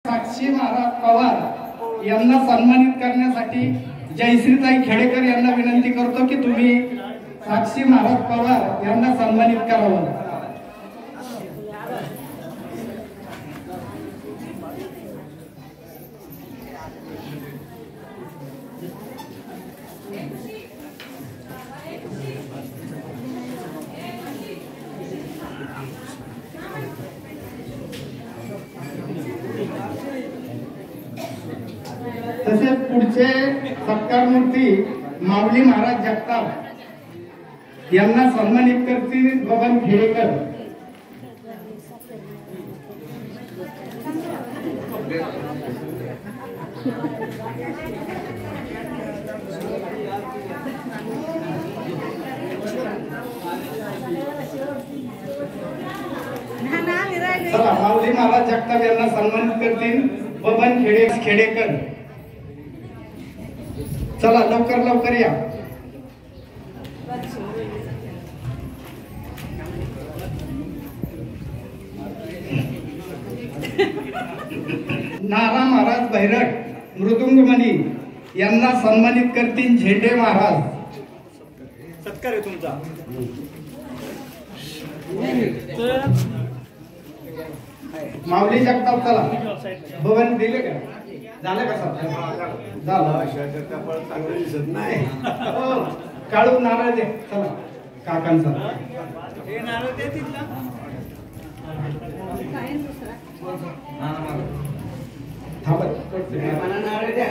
साक्षी महाराज पवार यांना सन्मानित करण्यासाठी जयश्रीताई खेडेकर यांना विनंती करतो की तुम्ही साक्षी महाराज पवार यांना सन्मानित करावं। तसेच पुढचे सत्कार मूर्ती माऊली महाराज जगताप यांना सन्मानित करतील बबन खेडेकर। चला माऊली महाराज जगताप यांना सन्मानित करतील बबन खेडेकर। चला लवकर लवकर या। नारा महाराज बैरट मृदुंगमणी यांना सन्मानित करतील झेंडे महाराज। सत्कार आहे तुमचा। माऊली जगताप चला भवन दिले का झालं का सत्कार झालं दिसत नाही काळू नारळ दे चला काकांचा हे नारळ दे तिथला नारळ द्या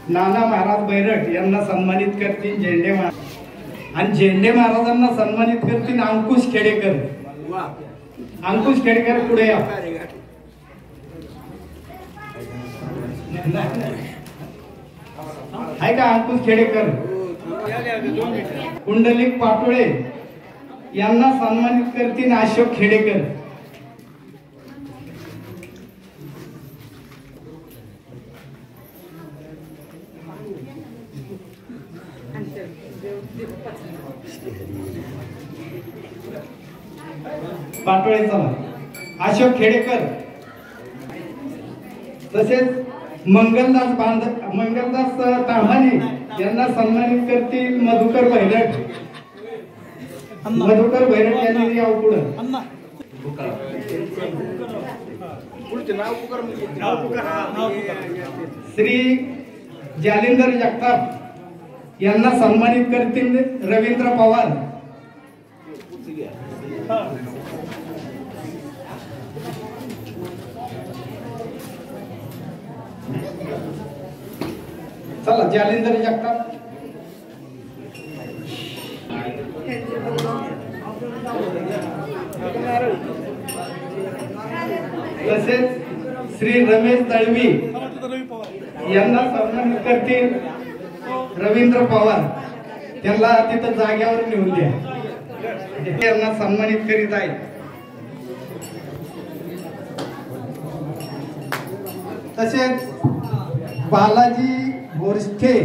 नाना महाराज बैरट यांना सन्मानित करतील झेंडे महाराज आणि झेंडे महाराजांना सन्मानित करतील अंकुश खेडेकर। अंकुश खेडेकर पुढे या। आहे का अंकुश खेडेकर? कुंडलिक पाटोळे यांना सन्मानित करतील अशोक खेडेकर। पाटोळे चला अशोक खेडेकर। तसेच मंगलदास ताम्हाणे यांना सन्मानित करतील मधुकर बैरट। मधुकर बैरट यांनी यावं पुढं। श्री जालिंदर जगताप यांना सन्मानित करतील रवींद्र पवार। चला जालिंदर जगताप। तसेच श्री रमेश दळवी यांना सन्मानित करतील रवींद्र पवार। त्यांना तिथं जाग्यावर नेऊन द्या। यांना सन्मानित करीत आहे। तसेच बालाजी बोरके